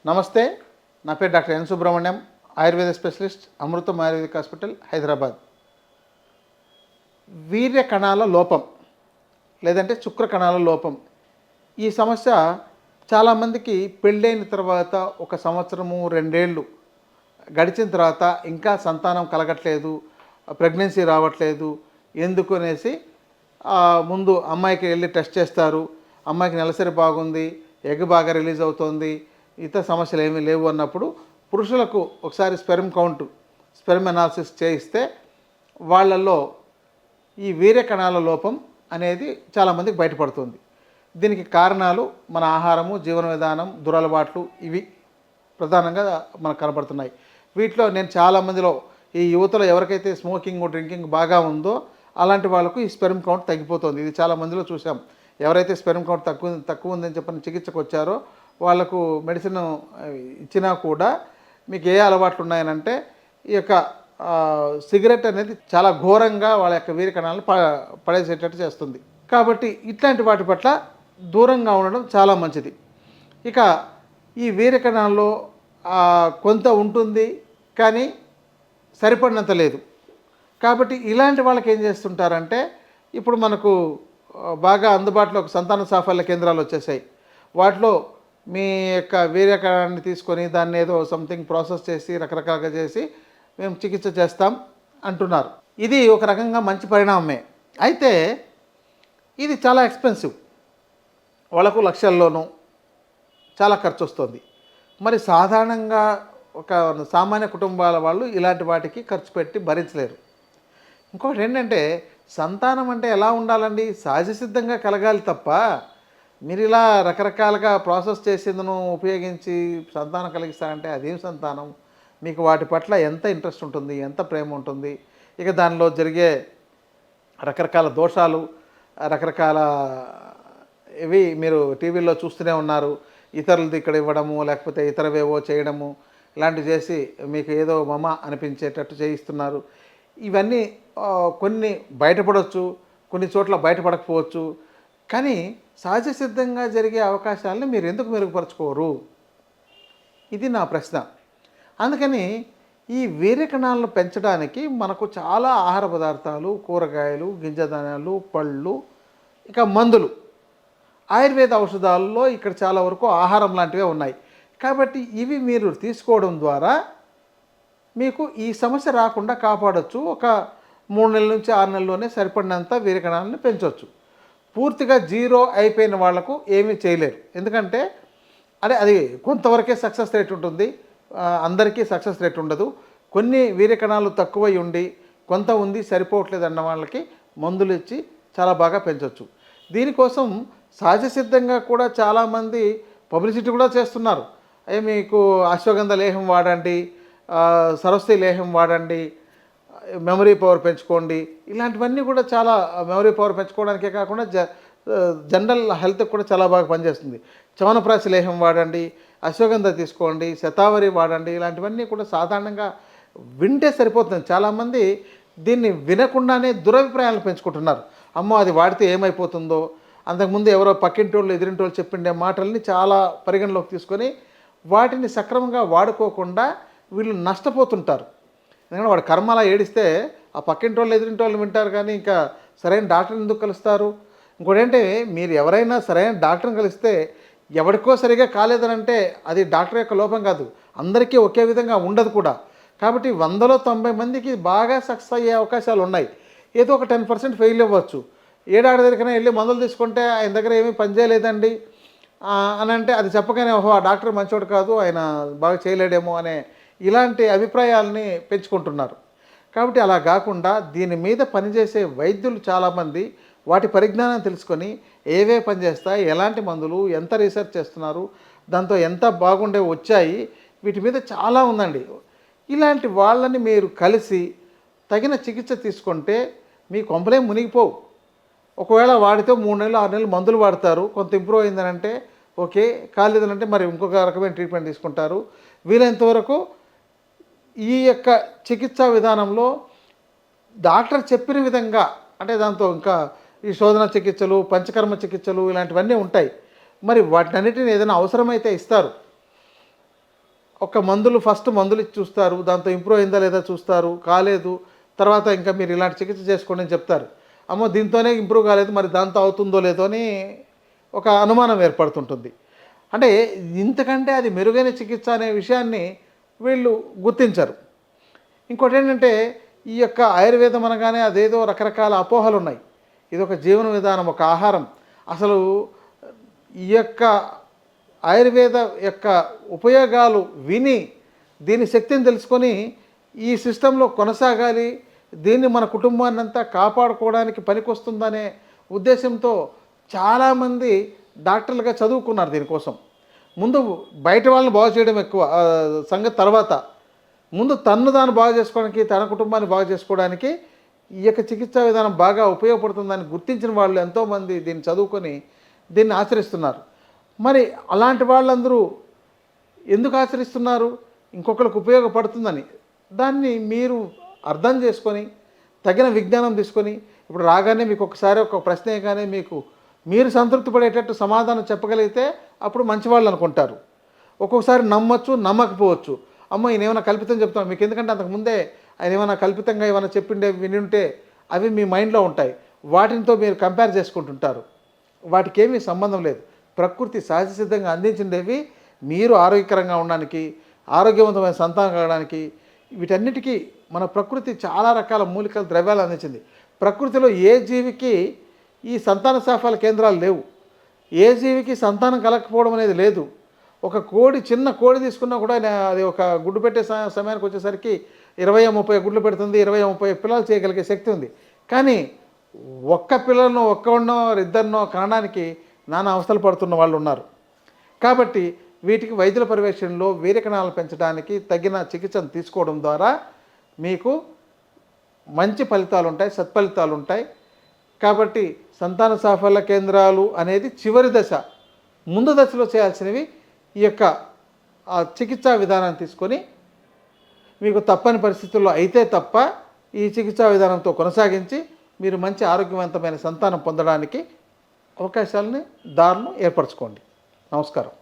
నమస్తే, నా పేరు doctor N Subrahmanyam, Ayurveda specialist, Amrutham ayurvedic hospital, Hyderabad. వీర్య కణాల లోపం లేదంటే శుక్ర కణాల లోపం, ఈ సమస్య చాలామందికి పెళ్ళైన తర్వాత 1 సంవత్సరము 2 ఏళ్ళు గడిచిన తర్వాత ఇంకా సంతానం కలగట్లేదు, ప్రెగ్నెన్సీ రావట్లేదు. ఎందుకు అనేసి ముందు అమ్మాయికి వెళ్ళి టెస్ట్ చేస్తారు. అమ్మాయికి నెలసరి బాగుంది, ఎగ్ బాగా రిలీజ్ అవుతోంది, ఇతర సమస్యలు ఏమీ లేవు అన్నప్పుడు పురుషులకు ఒకసారి స్పెర్మ్ అనాలిసిస్ చేయిస్తే వాళ్ళల్లో ఈ వీర్య కణాల లోపం అనేది చాలామందికి బయటపడుతుంది. దీనికి కారణాలు మన ఆహారము, జీవన విధానం, దురలవాట్లు, ఇవి ప్రధానంగా మనకు కనబడుతున్నాయి. వీటిలో నేను చాలామందిలో ఈ యువతలో ఎవరికైతే స్మోకింగ్ డ్రింకింగ్ బాగా ఉందో అలాంటి వాళ్ళకు ఈ స్పెర్మ్ కౌంట్ తగ్గిపోతుంది. ఇది చాలామందిలో చూసాం. ఎవరైతే స్పెర్మ్ కౌంట్ తక్కువ ఉందని చెప్పని చికిత్సకు వచ్చారో వాళ్ళకు మెడిసిన్ ఇచ్చినా కూడా మీకు ఏ అలవాట్లు ఉన్నాయనంటే ఈ యొక్క సిగరెట్ అనేది చాలా ఘోరంగా వాళ్ళ యొక్క వీర్య కణాలను పడేసేటట్టు చేస్తుంది. కాబట్టి ఇట్లాంటి వాటి పట్ల దూరంగా ఉండడం చాలా మంచిది. ఇక ఈ వీర్య కణాల్లో కొంత ఉంటుంది కానీ సరిపడినంత లేదు. కాబట్టి ఇలాంటి వాళ్ళకి ఏం చేస్తుంటారంటే, ఇప్పుడు మనకు బాగా అందుబాటులో సంతాన సాఫల్య కేంద్రాలు వచ్చేసాయి. వాటిలో మీ యొక్క వీర్య కణాన్ని తీసుకొని దాన్ని ఏదో సంథింగ్ ప్రాసెస్ చేసి రకరకాలుగా చేసి మేము చికిత్స చేస్తాం అంటున్నారు. ఇది ఒక రకంగా మంచి పరిణామమే. అయితే ఇది చాలా ఎక్స్పెన్సివ్. వాళ్ళకు లక్షల్లోనూ చాలా ఖర్చు వస్తుంది. మరి సాధారణంగా ఒక సామాన్య కుటుంబాల వాళ్ళు ఇలాంటి వాటికి ఖర్చు పెట్టి భరించలేరు. ఇంకొకటి ఏంటంటే, సంతానం అంటే ఎలా ఉండాలండి? సహజసిద్ధంగా కలగాలి తప్ప మీరు ఇలా రకరకాలుగా ప్రాసెస్ చేసేందును ఉపయోగించి సంతానం కలిగిస్తారంటే అదేం సంతానం? మీకు వాటి పట్ల ఎంత ఇంట్రెస్ట్ ఉంటుంది, ఎంత ప్రేమ ఉంటుంది? ఇక దానిలో జరిగే రకరకాల దోషాలు, రకరకాల ఇవి మీరు టీవీలో చూస్తూనే ఉన్నారు. ఇతరులది ఇక్కడ ఇవ్వడము, లేకపోతే ఇతరవేవో చేయడము, ఇలాంటివి చేసి మీకు ఏదో మమ అనిపించేటట్టు చేయిస్తున్నారు. ఇవన్నీ కొన్ని బయటపడవచ్చు, కొన్ని చోట్ల బయటపడకపోవచ్చు. కానీ సహజ సిద్ధంగా జరిగే అవకాశాలను మీరు ఎందుకు మెరుగుపరచుకోరు? ఇది నా ప్రశ్న. అందుకని ఈ వీర్య కణాలను పెంచడానికి మనకు చాలా ఆహార పదార్థాలు, కూరగాయలు, గింజధాన్యాలు, పళ్ళు, ఇక మందులు, ఆయుర్వేద ఔషధాలలో ఇక్కడ చాలా వరకు ఆహారం లాంటివే ఉన్నాయి. కాబట్టి ఇవి మీరు తీసుకోవడం ద్వారా మీకు ఈ సమస్య రాకుండా కాపాడవచ్చు. ఒక 3 నెలల నుంచి 6 నెలల్లోనే సరిపడినంత వీర్య కణాలను పెంచవచ్చు. పూర్తిగా జీరో అయిపోయిన వాళ్లకు ఏమీ చేయలేరు. ఎందుకంటే అది కొంతవరకే సక్సెస్ రేట్ ఉంటుంది, అందరికీ సక్సెస్ రేట్ ఉండదు. కొన్ని వీర్య కణాలు తక్కువై ఉండి కొంత ఉంది సరిపోవట్లేదు అన్న వాళ్ళకి మందులు ఇచ్చి చాలా బాగా పెంచవచ్చు. దీనికోసం సహజ సిద్ధంగా కూడా చాలామంది పబ్లిసిటీ కూడా చేస్తున్నారు. మీకు అశ్వగంధ లేహం వాడండి, సరస్వతి లేహం వాడండి, మెమరీ పవర్ పెంచుకోండి, ఇలాంటివన్నీ కూడా చాలా మెమరీ పవర్ పెంచుకోవడానికే కాకుండా జనరల్ హెల్త్కి కూడా చాలా బాగా పనిచేస్తుంది. చవనప్రాశి లేహం వాడండి, అశ్వగంధ తీసుకోండి, శతావరి వాడండి, ఇలాంటివన్నీ కూడా సాధారణంగా వింటే సరిపోతుంది. చాలామంది దీన్ని వినకుండానే దురభిప్రాయాలను పెంచుకుంటున్నారు. అమ్మో అది వాడితే ఏమైపోతుందో, అంతకుముందు ఎవరో పక్కింటోళ్ళు ఎదిరింటోళ్ళు చెప్పిండే మాటల్ని చాలా పరిగణలోకి తీసుకొని వాటిని సక్రమంగా వాడుకోకుండా వీళ్ళు నష్టపోతుంటారు. ఎందుకంటే వాడు కర్మ అలా ఏడిస్తే ఆ పక్కింటోళ్ళు ఎదిరింటోళ్ళు వింటారు, కానీ ఇంకా సరైన డాక్టర్ని ఎందుకు కలుస్తారు? ఇంకోటి ఏంటంటే, మీరు ఎవరైనా సరైన డాక్టర్ని కలిస్తే ఎవరికో సరిగా కాలేదనంటే అది డాక్టర్ యొక్క లోపం కాదు, అందరికీ ఒకే విధంగా ఉండదు కూడా. కాబట్టి 100లో 90 మందికి బాగా సక్సెస్ అయ్యే అవకాశాలు ఉన్నాయి. ఏదో ఒక 10% ఫెయిల్ అవ్వచ్చు. ఏడాడి దగ్గరికైనా వెళ్ళి మందులు తీసుకుంటే ఆయన దగ్గర ఏమీ పనిచేయలేదండి అని అంటే అది చెప్పగానే ఓహో ఆ డాక్టర్ మంచోడు కాదు, ఆయన బాగా చేయలేడేమో అనే ఇలాంటి అభిప్రాయాలని పెంచుకుంటున్నారు. కాబట్టి అలా కాకుండా దీని మీద పనిచేసే వైద్యులు చాలామంది వాటి పరిజ్ఞానం తెలుసుకొని ఏవే పనిచేస్తాయి, ఎలాంటి మందులు, ఎంత రీసెర్చ్ చేస్తున్నారు, దాంతో ఎంత బాగుండే వచ్చాయి, వీటి మీద చాలా ఉందండి. ఇలాంటి వాళ్ళని మీరు కలిసి తగిన చికిత్స తీసుకుంటే మీ కొంపలే మునిగిపోవు. ఒకవేళ వాడితే 3 నెలలు 6 నెలలు మందులు వాడతారు, కొంత ఇంప్రూవ్ అయిందనంటే ఓకే, కాలేదనంటే మరి ఇంకొక రకమైన ట్రీట్మెంట్ తీసుకుంటారు. వీలైనంతవరకు ఈ యొక్క చికిత్సా విధానంలో డాక్టర్ చెప్పిన విధంగా, అంటే దాంతో ఇంకా ఈ శోధన చికిత్సలు, పంచకర్మ చికిత్సలు ఇలాంటివన్నీ ఉంటాయి. మరి వాటినన్నిటిని ఏదైనా అవసరమైతే ఇస్తారు. ఒక మందులు ఫస్ట్ మందులు ఇచ్చి చూస్తారు, దాంతో ఇంప్రూవ్ అయిందా లేదా చూస్తారు, కాలేదు తర్వాత ఇంకా మీరు ఇలాంటి చికిత్స చేసుకోండి అని చెప్తారు. అమ్మో దీంతోనే ఇంప్రూవ్ కాలేదు, మరి దాంతో అవుతుందో లేదో అని ఒక అనుమానం ఏర్పడుతుంటుంది. అంటే ఇంతకంటే అది మెరుగైన చికిత్స అనే విషయాన్ని వీళ్ళు గుర్తించరు. ఇంకోటి ఏంటంటే ఈ యొక్క ఆయుర్వేదం అనగానే అదేదో రకరకాల అపోహలు ఉన్నాయి. ఇది ఒక జీవన విధానం, ఒక ఆహారం. అసలు ఈ యొక్క ఆయుర్వేద యొక్క ఉపయోగాలు విని దీని శక్తిని తెలుసుకొని ఈ సిస్టంలో కొనసాగాలి, దీన్ని మన కుటుంబాన్ని అంతా కాపాడుకోవడానికి పనికొస్తుందనే ఉద్దేశంతో చాలామంది డాక్టర్లుగా చదువుకున్నారు దీనికోసం. ముందు బయట వాళ్ళని బాగు చేయడం ఎక్కువ సంగతి తర్వాత, ముందు తన్ను తాను బాగు చేసుకోవడానికి, తన కుటుంబాన్ని బాగు చేసుకోవడానికి ఈ యొక్క చికిత్సా విధానం బాగా ఉపయోగపడుతుందని గుర్తించిన వాళ్ళు ఎంతోమంది దీన్ని చదువుకొని దీన్ని ఆచరిస్తున్నారు. మరి అలాంటి వాళ్ళందరూ ఎందుకు ఆచరిస్తున్నారు? ఇంకొకరికి ఉపయోగపడుతుందని. దాన్ని మీరు అర్థం చేసుకొని తగిన విజ్ఞానం తీసుకొని, ఇప్పుడు రాగానే మీకు ఒకసారి ఒక ప్రశ్న వేయగానే మీరు సంతృప్తి పడేటట్టు సమాధానం చెప్పగలిగితే అప్పుడు మంచివాళ్ళు అనుకుంటారు. ఒక్కొక్కసారి నమ్మచ్చు, నమ్మకపోవచ్చు. అమ్మ ఈయన ఏమైనా కల్పితం చెప్తాం మీకు, ఎందుకంటే అంతకుముందే ఆయన ఏమైనా కల్పితంగా ఏమైనా చెప్పిండే వినుంటే అవి మీ మైండ్లో ఉంటాయి. వాటితో మీరు కంపేర్ చేసుకుంటుంటారు. వాటికి ఏమీ సంబంధం లేదు. ప్రకృతి సహజసిద్ధంగా అందించిండేవి మీరు ఆరోగ్యకరంగా ఉండడానికి, ఆరోగ్యవంతమైన సంతానం కలగడానికి. వీటన్నిటికీ మన ప్రకృతి చాలా రకాల మూలికల ద్రవ్యాలు అందించింది. ప్రకృతిలో ఏ జీవికి ఈ సంతాన సాఫల్య కేంద్రాలు లేవు. ఏ జీవికి సంతానం కలగకపోవడం అనేది లేదు. ఒక కోడి, చిన్న కోడి తీసుకున్నా కూడా అది ఒక గుడ్డు పెట్టే సమయానికి వచ్చేసరికి 20-30 గుడ్లు పెడుతుంది, 20-30 పిల్లలు చేయగలిగే శక్తి ఉంది. కానీ ఒక్క పిల్లలను ఒక్కడినో ఇద్దరినో కనడానికి నానా అవస్థలు పడుతున్న వాళ్ళు ఉన్నారు. కాబట్టి వీటికి వైద్యుల పర్యవేక్షణలో వీర్యకణాలను పెంచడానికి తగిన చికిత్సను తీసుకోవడం ద్వారా మీకు మంచి ఫలితాలు ఉంటాయి, సత్ఫలితాలు ఉంటాయి. కాబట్టి సంతాన సాఫల్య కేంద్రాలు అనేది చివరి దశ. ముందు దశలో చేయాల్సినవి ఈ యొక్క చికిత్సా విధానాన్ని తీసుకొని, మీకు తప్పని పరిస్థితుల్లో అయితే తప్ప ఈ చికిత్సా విధానంతో కొనసాగించి మీరు మంచి ఆరోగ్యవంతమైన సంతానం పొందడానికి అవకాశాలని, దారులను ఏర్పరచుకోండి. నమస్కారం.